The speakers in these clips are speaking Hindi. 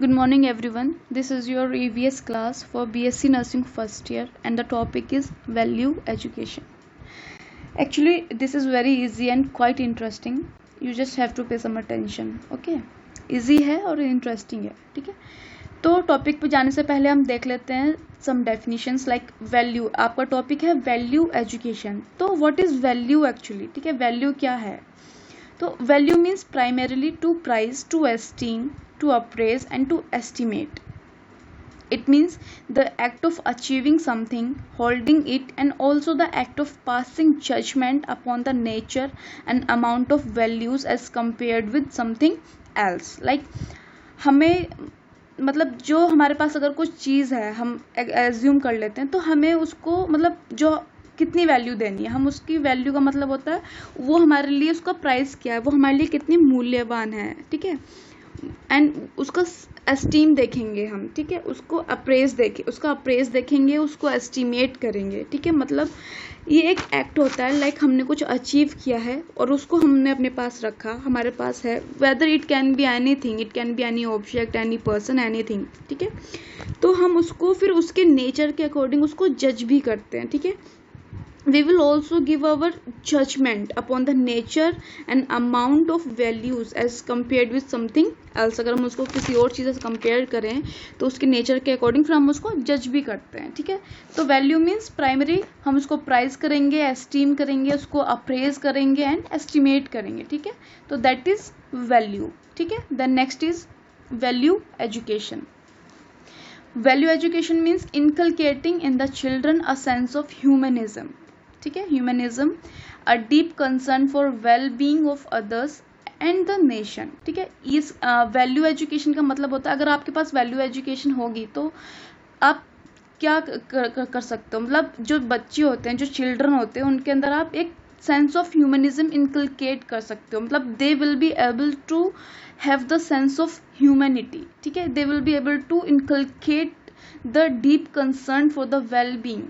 Good morning, everyone. This is your EVS class for BSc Nursing first year, and the topic is value education. Actually, this is very easy and quite interesting. You just have to pay some attention. Okay, easy है और interesting है. ठीक है. तो टॉपिक पे जाने से पहले हम देख लेते हैं सम डेफिनेशंस लाइक वैल्यू. आपका टॉपिक है वैल्यू एजुकेशन. तो व्हाट इज वैल्यू एक्चुअली? ठीक है, वैल्यू क्या है? तो value means primarily to price, to esteem, to appraise and to estimate. It means the act of achieving something, holding it, and also the act of passing judgment upon the nature and amount of values as compared with something else. Like हमें मतलब जो हमारे पास अगर कुछ चीज़ है हम एज्यूम कर लेते हैं तो हमें उसको मतलब जो कितनी वैल्यू देनी है, हम उसकी वैल्यू का मतलब होता है वो हमारे लिए उसका प्राइस क्या है, वो हमारे लिए कितनी मूल्यवान है. ठीक है, एंड उसका एस्टीम देखेंगे हम. ठीक है, उसको उसका अप्रेज देखेंगे, उसको एस्टीमेट करेंगे. ठीक है, मतलब ये एक एक्ट होता है लाइक हमने कुछ अचीव किया है और उसको हमने अपने पास रखा, हमारे पास है. Whether it can be anything, it can be any object, any person, anything. ठीक है, तो हम उसको फिर उसके नेचर के अकॉर्डिंग उसको जज भी करते हैं. ठीक है, we will also give our judgment upon the nature and amount of values as compared with something else. अगर हम उसको किसी और चीज़ से कंपेयर करें तो उसके नेचर के अकॉर्डिंग फिर हम उसको जज भी करते हैं. ठीक है, तो वैल्यू मीन्स प्राइमरी हम उसको प्राइस करेंगे, एस्टीम करेंगे, उसको अप्रेज करेंगे एंड एस्टिमेट करेंगे. ठीक है, तो दैट इज वैल्यू. ठीक है, then next is value education. Value education means inculcating in the children a sense of humanism. ठीक है, humanism, a deep concern for well being of others and the nation. ठीक है, इस वैल्यू एजुकेशन का मतलब होता है अगर आपके पास वैल्यू एजुकेशन होगी तो आप क्या कर सकते हो. मतलब जो बच्चे होते हैं, जो चिल्ड्रन होते हैं, उनके अंदर आप एक सेंस ऑफ ह्यूमनिज्म इनकलकेट कर सकते हो. मतलब they will be able to have the sense of humanity. ठीक है, they will be able to inculcate the deep concern for the well being.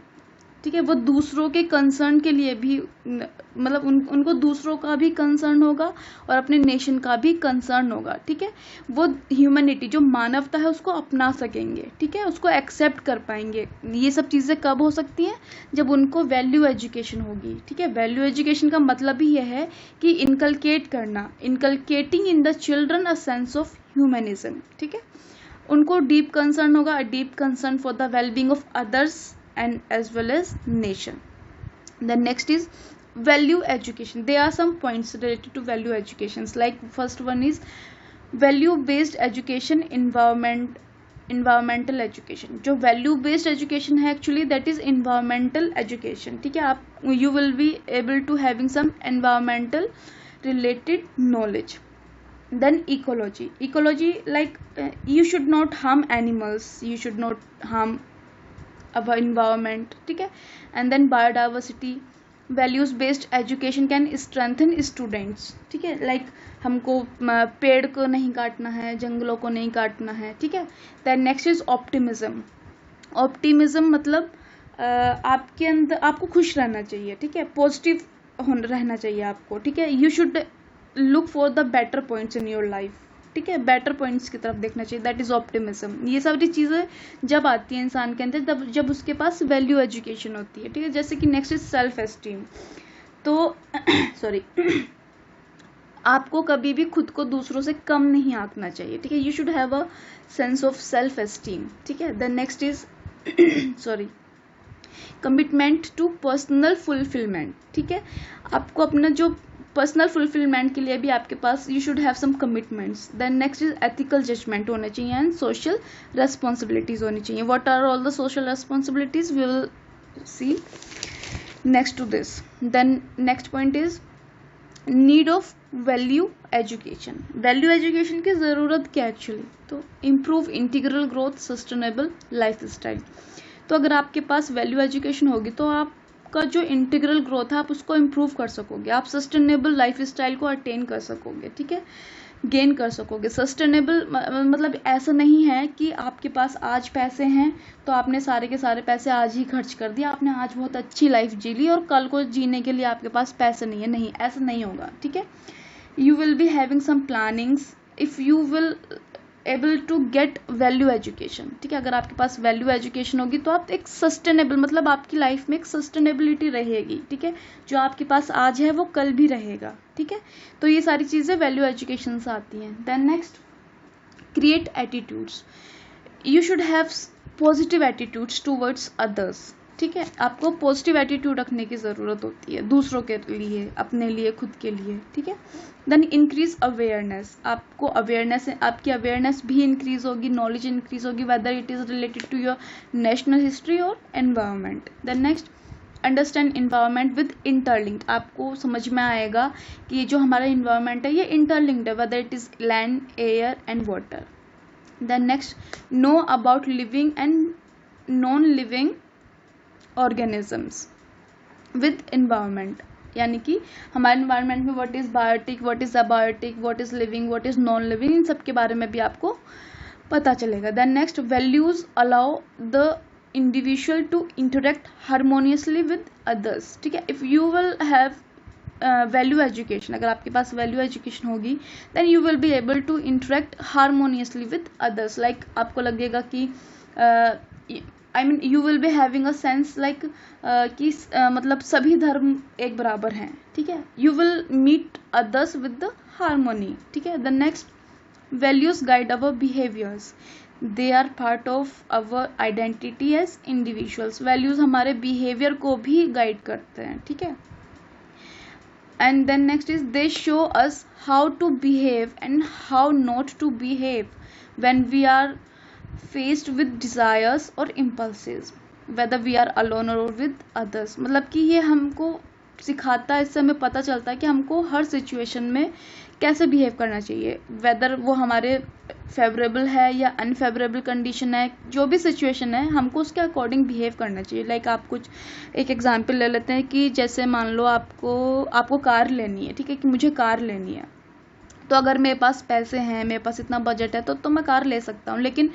ठीक है, वो दूसरों के कंसर्न के लिए भी मतलब उनको दूसरों का भी कंसर्न होगा और अपने नेशन का भी कंसर्न होगा. ठीक है, वो ह्यूमैनिटी जो मानवता है उसको अपना सकेंगे. ठीक है, उसको एक्सेप्ट कर पाएंगे. ये सब चीज़ें कब हो सकती हैं? जब उनको वैल्यू एजुकेशन होगी. ठीक है, वैल्यू एजुकेशन का मतलब ही यह है कि इनकलकेट करना, inculcating in the children a sense of humanism. ठीक है, उनको डीप कंसर्न होगा, अ deep concern for the well being of others and as well as nation. Then next is value education. There are some points related to value educations. Like first one is value based education, environmental education. जो value based education है actually that is environmental education. ठीक है, आप you will be able to having some environmental related knowledge. Then ecology like you should not harm animals, you should not harm अब इन्वायरमेंट. ठीक है, and then biodiversity. Values based education can strengthen students. ठीक है, लाइक हमको पेड़ को नहीं काटना है, जंगलों को नहीं काटना है. ठीक है, then next is optimism. Optimism मतलब आपके अंदर आपको खुश रहना चाहिए. ठीक है, पॉजिटिव रहना चाहिए आपको. ठीक है, you should look for the better points in your life. ठीक है, बेटर पॉइंट्स की तरफ देखना चाहिए. That is optimism. ये सारी चीज़ें जब आती हैं इंसान के अंदर तब जब उसके पास वैल्यू एजुकेशन होती है. ठीक है, जैसे कि नेक्स्ट इज सेल्फ एस्टीम. तो सॉरी आपको कभी भी खुद को दूसरों से कम नहीं आंकना चाहिए. ठीक है, you should have a sense of self esteem. ठीक है, then next is commitment to personal fulfilment. ठीक है, आपको अपना जो पर्सनल फुलफिलमेंट के लिए भी आपके पास you should have some commitments. Then next is ethical judgement होना चाहिए एंड सोशल रेस्पॉन्सिबिलिटीज होनी चाहिए. What are all the social responsibilities we will see next to this. Then next point is need of value education. Value education की ज़रूरत क्या एक्चुअली? तो improve integral growth, sustainable life style. तो अगर आपके पास वैल्यू एजुकेशन होगी तो आप का जो इंटीग्रल ग्रोथ है आप उसको इम्प्रूव कर सकोगे, आप सस्टेनेबल लाइफ स्टाइल को अटेन कर सकोगे. ठीक है, गेन कर सकोगे. सस्टेनेबल मतलब ऐसा नहीं है कि आपके पास आज पैसे हैं तो आपने सारे के सारे पैसे आज ही खर्च कर दिया, आपने आज बहुत अच्छी लाइफ जी ली और कल को जीने के लिए आपके पास पैसे नहीं है. नहीं, ऐसा नहीं होगा. ठीक है, you will be having some plannings. If you will able to get value education, ठीक है। अगर आपके पास वैल्यू एजुकेशन होगी तो आप एक सस्टेनेबल, मतलब आपकी लाइफ में एक सस्टेनेबिलिटी रहेगी, ठीक है। जो आपके पास आज है वो कल भी रहेगा, ठीक है। तो ये सारी चीज़ें वैल्यू एजुकेशन से आती हैं। Then next, create attitudes. You should have positive attitudes towards others, ठीक है। आपको पॉजिटिव एटीट्यूड रखने की ज़रूरत होती है दूसरों के लिए, अपने लिए, खुद के लिए, ठीक है। देन इंक्रीज अवेयरनेस, आपको अवेयरनेस, आपकी अवेयरनेस भी इंक्रीज होगी, नॉलेज इंक्रीज होगी, whether it is related to your national history और environment. Then next, understand environment with interlinked, आपको समझ में आएगा कि ये जो हमारा इन्वायरमेंट है ये इंटरलिंक्ड है, whether it is land, air and water. Then next, know about living and non living organisms with environment, यानी कि हमारे इन्वायरमेंट में what is biotic, what is abiotic, what is living, what is non living, इन सब के बारे में भी आपको पता चलेगा। Then next, values allow the individual to interact harmoniously with others, ठीक है। If you will have value education, अगर आपके पास वैल्यू एजुकेशन होगी then you will be able to interact harmoniously with others. Like आपको लगेगा कि I mean you will be having a sense like कि मतलब सभी धर्म एक बराबर हैं, ठीक है। You will meet others with the harmony, ठीक है। The next, values guide our behaviours, they are part of our identity as individuals. Values हमारे बिहेवियर को भी गाइड करते हैं, ठीक है। And then next is, they show us how to behave and how not to behave when we are faced with desires or impulses, whether we are alone or with others। मतलब कि ये हमको सिखाता है, इससे हमें पता चलता है कि हमको हर सिचुएशन में कैसे बिहेव करना चाहिए, वेदर वो हमारे फेवरेबल है या अनफेवरेबल कंडीशन है, जो भी सिचुएशन है हमको उसके अकॉर्डिंग बिहेव करना चाहिए। लाइक आप कुछ एक एग्जांपल ले लेते हैं कि जैसे मान लो आपको कार लेनी है, ठीक है, कि मुझे कार लेनी है, तो अगर मेरे पास पैसे हैं, मेरे पास इतना बजट है तो मैं कार ले सकता हूँ। लेकिन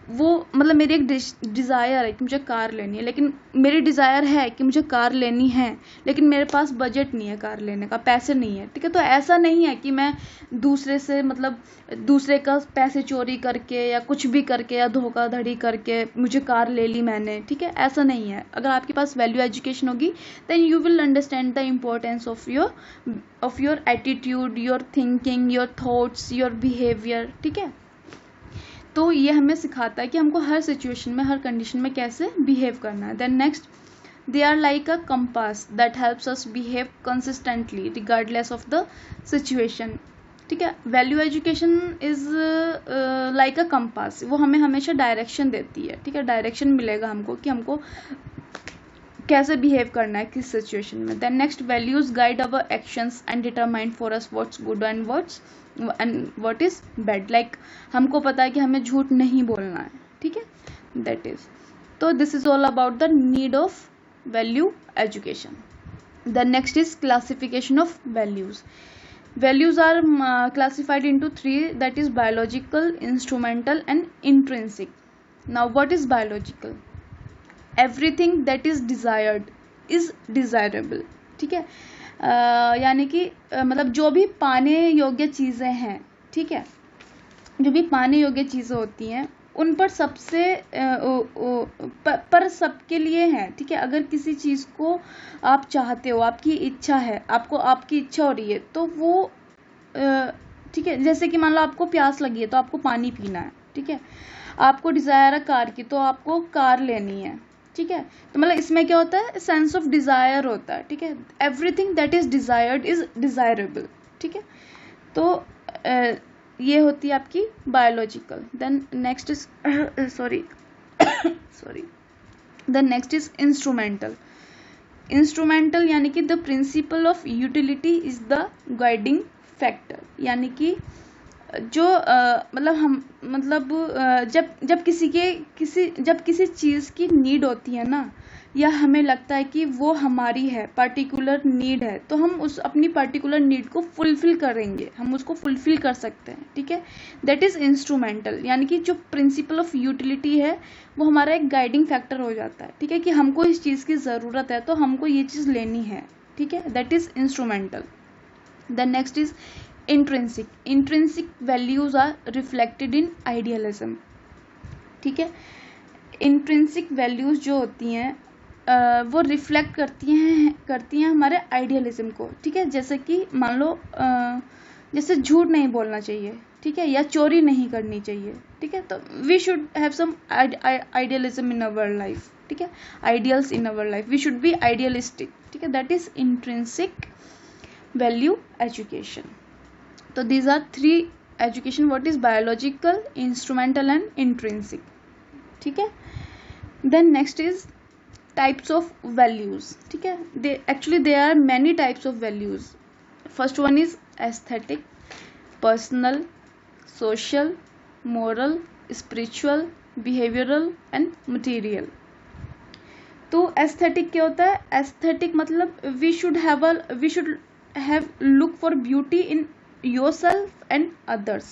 वो मतलब मेरी एक डिज़ायर है कि मुझे कार लेनी है, लेकिन मेरी डिज़ायर है कि मुझे कार लेनी है, लेकिन मेरे पास बजट नहीं है कार लेने का, पैसे नहीं है, ठीक है। तो ऐसा नहीं है कि मैं दूसरे से मतलब दूसरे का पैसे चोरी करके या कुछ भी करके या धोखाधड़ी करके मुझे कार ले ली मैंने, ठीक है, ऐसा नहीं है। अगर आपके पास वैल्यू एजुकेशन होगी then you will understand the importance of your attitude, your thinking, your thoughts, your behaviour, ठीक है। तो ये हमें सिखाता है कि हमको हर सिचुएशन में, हर कंडीशन में कैसे बिहेव करना है। Then next, they are like a compass that helps us behave consistently regardless of the situation, ठीक है। Value education is like a compass, वो हमें हमेशा डायरेक्शन देती है, ठीक है। डायरेक्शन मिलेगा हमको कि हमको कैसे बिहेव करना है किस सिचुएशन में। Then next, values guide our actions and determine for us what's good and what is bad. Like हमको पता है कि हमें झूठ नहीं बोलना है, ठीक है, दैट इज। तो this is all about the need of value education. The next is classification of values. Values are classified into three, that is biological, instrumental and intrinsic. Now what is biological? Everything that is desired is desirable, ठीक है। यानी कि मतलब जो भी पाने योग्य चीज़ें हैं, ठीक है, जो भी पाने योग्य चीज़ें होती हैं उन पर सबसे पर सबके लिए है, ठीक है। अगर किसी चीज़ को आप चाहते हो, आपकी इच्छा है, आपकी इच्छा हो रही है तो वो ठीक है, जैसे कि मान लो आपको प्यास लगी है तो आपको पानी पीना है, ठीक है। आपको डिज़ायर है कार की तो आपको कार लेनी है, ठीक है। तो मतलब इसमें क्या होता है, सेंस ऑफ डिज़ायर होता है, ठीक है। Everything that is desired is desirable, ठीक है। तो ये होती है आपकी biological. Then next is sorry then next is instrumental. Instrumental यानी कि the principle of utility is the guiding factor, यानी कि जो जब किसी चीज़ की नीड होती है ना, या हमें लगता है कि वो हमारी है, पर्टिकुलर नीड है, तो हम उस अपनी पर्टिकुलर नीड को फुलफिल करेंगे, हम उसको फुलफिल कर सकते हैं, ठीक है। दैट इज़ इंस्ट्रूमेंटल, यानी कि जो प्रिंसिपल ऑफ यूटिलिटी है वो हमारा एक गाइडिंग फैक्टर हो जाता है, ठीक है, कि हमको इस चीज़ की ज़रूरत है तो हमको ये चीज़ लेनी है, ठीक है। That is instrumental. Then next is intrinsic values are reflected in idealism. ठीक है, इंट्रिंसिक वैल्यूज जो होती हैं वो रिफ्लेक्ट करती हैं हमारे आइडियलिज्म को। ठीक है, जैसे कि मान लो जैसे झूठ नहीं बोलना चाहिए, ठीक है, या चोरी नहीं करनी चाहिए। ठीक है, तो we should have some idealism in our life. ठीक है, ideals in our life, we should be idealistic. ठीक है, that is intrinsic value education. तो these are three education, what is biological, instrumental and intrinsic. ठीक है, then next is types of values. ठीक है, there are many types of values. First one is aesthetic, personal, social, moral, spiritual, behavioral and material. तो aesthetic क्या होता है? aesthetic मतलब we should have look for beauty in yourself and others,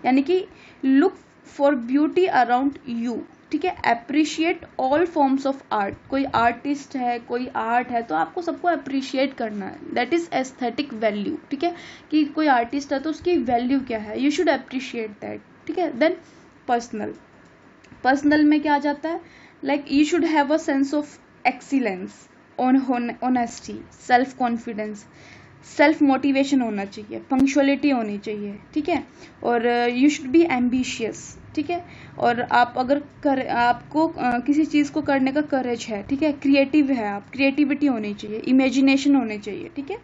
यानी कि look for beauty around you. ठीक है, appreciate all forms of art. कोई आर्टिस्ट है, कोई आर्ट है, तो आपको सबको अप्रिशिएट करना है, दैट इज एस्थेटिक वैल्यू। ठीक है, कि कोई आर्टिस्ट है तो उसकी वैल्यू क्या है, यू शुड अप्रिशिएट दैट। ठीक है, देन पर्सनल में क्या आ जाता है, like you should have a sense of excellence, honesty, self confidence, self motivation होना चाहिए, पंक्चुअलिटी होनी चाहिए। ठीक है, और यू शुड बी एम्बिशियस। ठीक है, और आप अगर आपको किसी चीज़ को करने का करेज है, ठीक है, क्रिएटिव है आप, क्रिएटिविटी होनी चाहिए, इमेजिनेशन होनी चाहिए। ठीक है,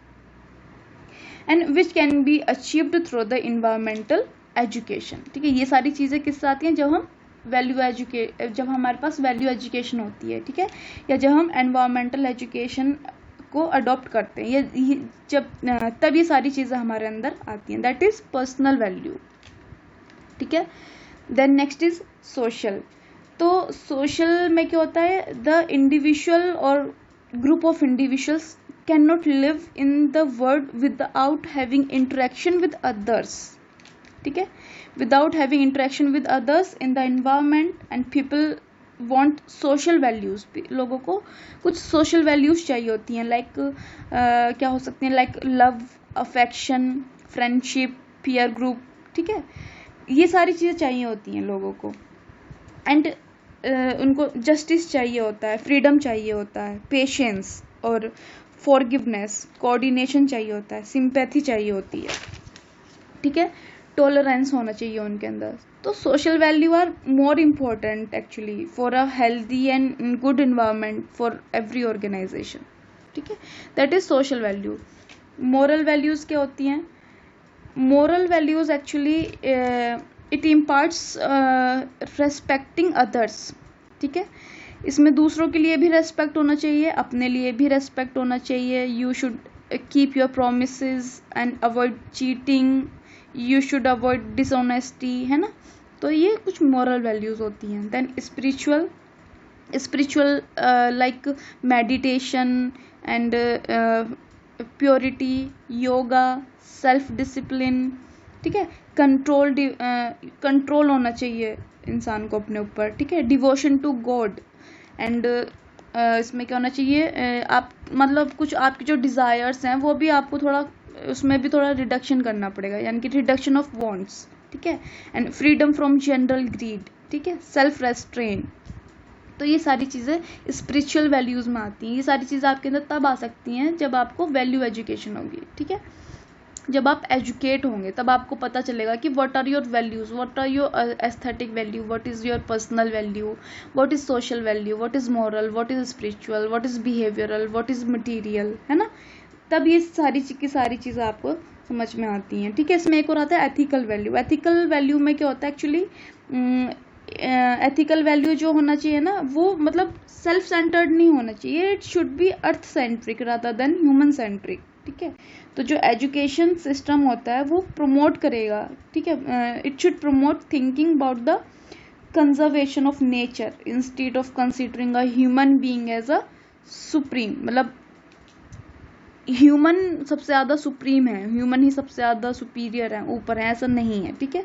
and which can be achieved through the environmental education. ठीक है, ये सारी चीज़ें किससे आती हैं, जब हमारे पास वैल्यू एजुकेशन होती है। ठीक है, या जब हम एनवायरमेंटल एजुकेशन को अडॉप्ट करते हैं, ये जब तब ये सारी चीज़ें हमारे अंदर आती हैं, दैट इज पर्सनल वैल्यू। ठीक है, देन नेक्स्ट इज सोशल। तो सोशल में क्या होता है, द इंडिविजुअल और group of individuals can not live in the world without having interaction with others. ठीक है, without having interaction with others in the environment, and people want social values. लोगों को कुछ सोशल वैल्यूज चाहिए होती हैं, लाइक क्या हो सकती हैं, like love, affection, friendship, peer group. ठीक है, ये सारी चीज़ें चाहिए होती हैं लोगों को, एंड उनको जस्टिस चाहिए होता है, फ्रीडम चाहिए होता है, पेशेंस और फॉरगिवनेस, कोऑर्डिनेशन चाहिए होता है, सिंपैथी चाहिए होती है। ठीक है, टॉलरेंस होना चाहिए उनके अंदर। तो social value are more important actually for a healthy and good environment for every organization. ठीक है, that is social value. Moral values क्या होती हैं, moral values actually it imparts respecting others। ठीक है, इसमें दूसरों के लिए भी रेस्पेक्ट होना चाहिए, अपने लिए भी रेस्पेक्ट होना चाहिए। You should keep your promises and avoid cheating, you should avoid dishonesty, है ना। तो ये कुछ मॉरल वैल्यूज होती हैं। Then spiritual like meditation and purity, yoga, self discipline. ठीक है, कंट्रोल होना चाहिए इंसान को अपने ऊपर। ठीक है, डिवोशन टू गॉड, एंड इसमें क्या होना चाहिए, आप मतलब कुछ आपकी जो डिज़ायर्स हैं वो भी आपको थोड़ा उसमें भी थोड़ा रिडक्शन करना पड़ेगा, यानी कि रिडक्शन ऑफ वांट्स। ठीक है, and freedom from general greed. ठीक है, सेल्फ रेस्ट्रेन। तो ये सारी चीज़ें स्पिरिचुअल वैल्यूज़ में आती हैं। ये सारी चीज़ें आपके अंदर तब आ सकती हैं जब आपको वैल्यू एजुकेशन होगी। ठीक है, जब आप एजुकेट होंगे तब आपको पता चलेगा कि what are your values, what are your aesthetic value, what is your personal value, what is social value, what is moral, what is spiritual, what is behavioural, what is material, है ना। तब ये सारी चीज़ें आपको समझ में आती हैं। ठीक है, इसमें एक और आता है एथिकल वैल्यू। एथिकल वैल्यू में क्या होता है एक्चुअली, एथिकल वैल्यू जो होना चाहिए ना, वो मतलब सेल्फ सेंटर्ड नहीं होना चाहिए, it should be earth centric rather than human centric. ठीक है, तो जो एजुकेशन सिस्टम होता है वो प्रमोट करेगा। ठीक है, it should promote thinking about the conservation of nature instead of considering a human being as a supreme. मतलब ह्यूमन सबसे ज़्यादा सुप्रीम है, ह्यूमन ही सबसे ज़्यादा सुपीरियर है, ऊपर है, ऐसा नहीं है। ठीक है,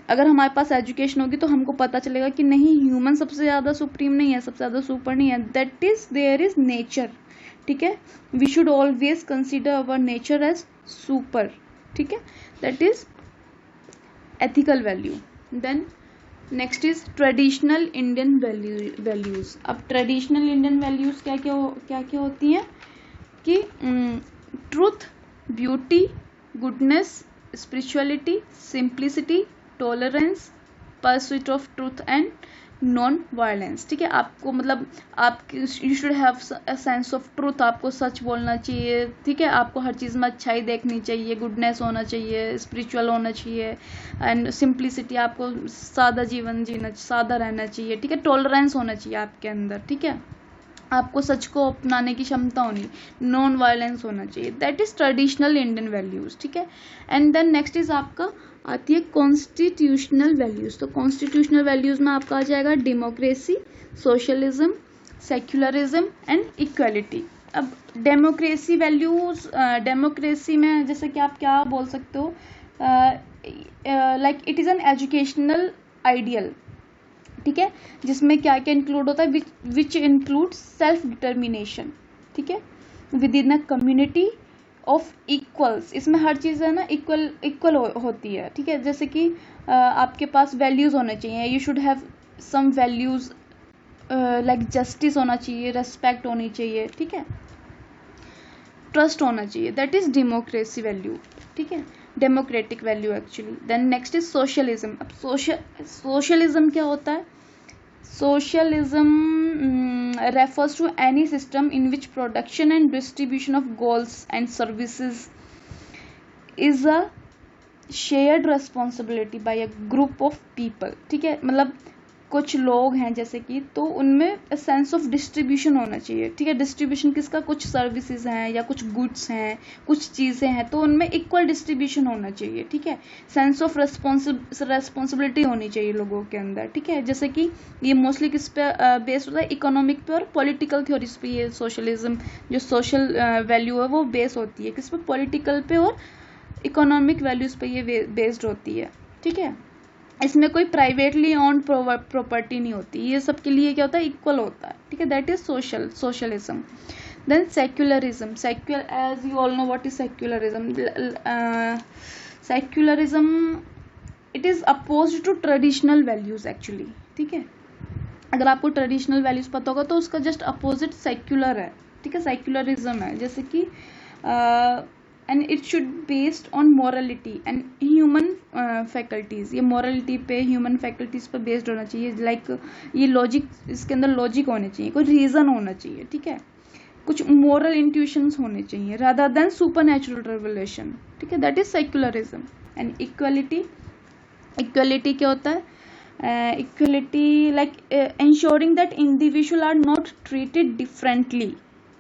अगर हमारे पास एजुकेशन होगी तो हमको पता चलेगा कि नहीं, ह्यूमन सबसे ज़्यादा सुप्रीम नहीं है, सबसे ज़्यादा सुपर नहीं है, that is there is nature. ठीक है, we should always consider our nature as super. ठीक है, that is ethical value. Then next is traditional Indian values. अब ट्रेडिशनल इंडियन वैल्यूज क्या क्या होती हैं कि truth, beauty, goodness, spirituality, simplicity, tolerance, pursuit of truth and non violence. ठीक है, आपको मतलब आप you should have a sense of truth, आपको सच बोलना चाहिए। ठीक है, आपको हर चीज़ में अच्छाई देखनी चाहिए, गुडनेस होना चाहिए, स्पिरिचुअल होना चाहिए, एंड सिंप्लिसिटी, आपको सादा जीवन जीना, सादा रहना चाहिए। ठीक है, टॉलरेंस होना चाहिए आपके अंदर। ठीक है, आपको सच को अपनाने की क्षमता होनी, नॉन वायलेंस होना चाहिए। That is traditional Indian values. ठीक है, एंड देन नेक्स्ट इज आपका आती है कॉन्स्टिट्यूशनल वैल्यूज। तो कॉन्स्टिट्यूशनल वैल्यूज में आपका आ जाएगा democracy, socialism, secularism and equality. अब डेमोक्रेसी वैल्यूज, डेमोक्रेसी में जैसे कि आप क्या बोल सकते हो, like it is an educational ideal. ठीक है, जिसमें क्या क्या इंक्लूड होता है, विच इंक्लूड सेल्फ डिटर्मिनेशन। ठीक है, with in a community of equals. इसमें हर चीज़ है ना इक्वल होती है। ठीक है, जैसे कि आपके पास वैल्यूज होने चाहिए, you should have some values like justice होना चाहिए, रेस्पेक्ट होनी चाहिए। ठीक है, ट्रस्ट होना चाहिए। That is democracy value. ठीक है, democratic value actually. Then next is socialism. अब सोशलिज्म क्या होता है? Socialism refers to any system in which production and distribution of goods and services is a shared responsibility by a group of people. ठीक है, मतलब कुछ लोग हैं जैसे कि, तो उनमें सेंस ऑफ डिस्ट्रीब्यूशन होना चाहिए। ठीक है, डिस्ट्रीब्यूशन किसका? कुछ सर्विसेज हैं या कुछ गुड्स हैं, कुछ चीज़ें हैं, तो उनमें इक्वल डिस्ट्रीब्यूशन होना चाहिए। ठीक है, सेंस ऑफ रेस्पॉन्सिबिलिटी होनी चाहिए लोगों के अंदर। ठीक है, जैसे कि ये मोस्टली किस पे बेस्ड होता है? इकोनॉमिक पे और पॉलिटिकल थ्योरीज पे। ये सोशलिज्म जो सोशल वैल्यू है वो बेस होती है किस पे? पॉलिटिकल पे और इकोनॉमिक वैल्यूज पे ये बेस्ड होती है। ठीक है, इसमें कोई प्राइवेटली ओन्ड प्रॉपर्टी नहीं होती, ये सब के लिए क्या होता है? इक्वल होता है। ठीक है, that is socialism. Then secularism. As you all know what is secularism. Secularism it is opposed to traditional values actually. ठीक है, अगर आपको ट्रेडिशनल वैल्यूज पता होगा तो उसका जस्ट अपोजिट सेक्युलर है। ठीक है, सेक्युलरिज्म है, जैसे कि and it should based on morality and human faculties. ये मॉरलिटी पे, ह्यूमन फैकल्टीज पे बेस्ड होना चाहिए। लाइक ये लॉजिक, इसके अंदर लॉजिक होने चाहिए, कोई रीजन होना चाहिए। ठीक है, कुछ मोरल इंट्यूशंस होने चाहिए rather than super natural revelation. ठीक है, that is secularism. And equality क्या होता है? Equality like ensuring that individual are not treated differently,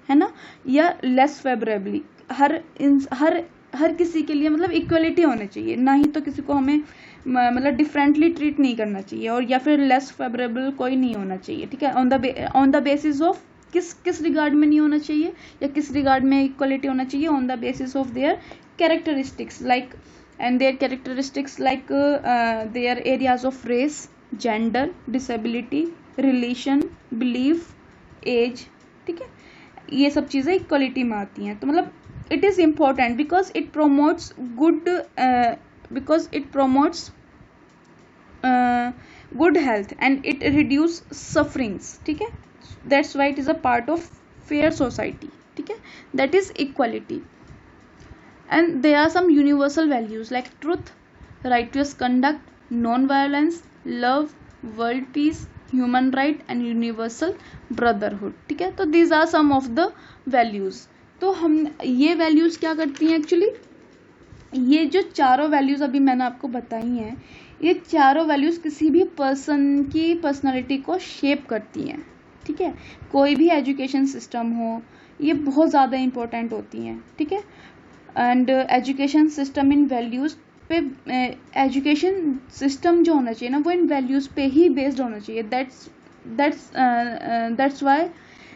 है ना, या लेस फेवरेबली। हर किसी के लिए मतलब इक्वलिटी होनी चाहिए, ना ही तो किसी को हमें मतलब डिफरेंटली ट्रीट नहीं करना चाहिए, और या फिर लेस फेवरेबल कोई नहीं होना चाहिए। ठीक है, ऑन द बेसिस ऑफ किस रिगार्ड में नहीं होना चाहिए या किस रिगार्ड में इक्वलिटी होना चाहिए? On the basis of their characteristics like their areas of race, gender, disability, religion, belief, age. ठीक है, ये सब चीज़ें इक्वलिटी में आती हैं। तो मतलब it is important because it promotes good health and it reduce sufferings. ठीक है, that's why it is a part of fair society. ठीक है, that is equality. And there are some universal values like truth, righteous conduct, non-violence, love, world peace, human right and universal brotherhood. ठीक है, तो these are some of the values. तो हम ये वैल्यूज़ क्या करती हैं एक्चुअली? ये जो चारों वैल्यूज़ अभी मैंने आपको बताई हैं, ये चारों वैल्यूज़ किसी भी पर्सन की पर्सनालिटी को शेप करती हैं। ठीक है, कोई भी एजुकेशन सिस्टम हो, ये बहुत ज़्यादा इम्पोर्टेंट होती हैं। ठीक है, and education system in values पे, एजुकेशन सिस्टम जो होना चाहिए ना वो इन वैल्यूज़ पे ही बेस्ड होना चाहिए। That's why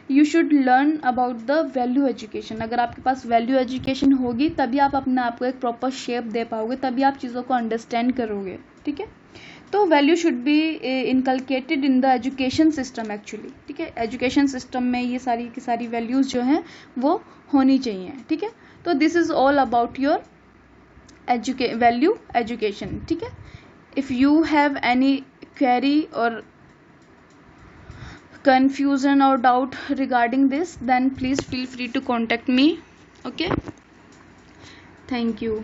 you should learn about the value education. अगर आपके पास वैल्यू एजुकेशन होगी तभी आप अपने आप को एक प्रॉपर शेप दे पाओगे, तभी आप चीज़ों को अंडरस्टैंड करोगे। ठीक है, तो value should be inculcated in the education system actually. ठीक है, एजुकेशन सिस्टम में ये सारी की सारी वैल्यूज़ जो हैं वो होनी चाहिए। ठीक है, तो this is all about your value education, ठीक है। If you have any query और confusion or doubt regarding this, then please feel free to contact me. Okay, thank you.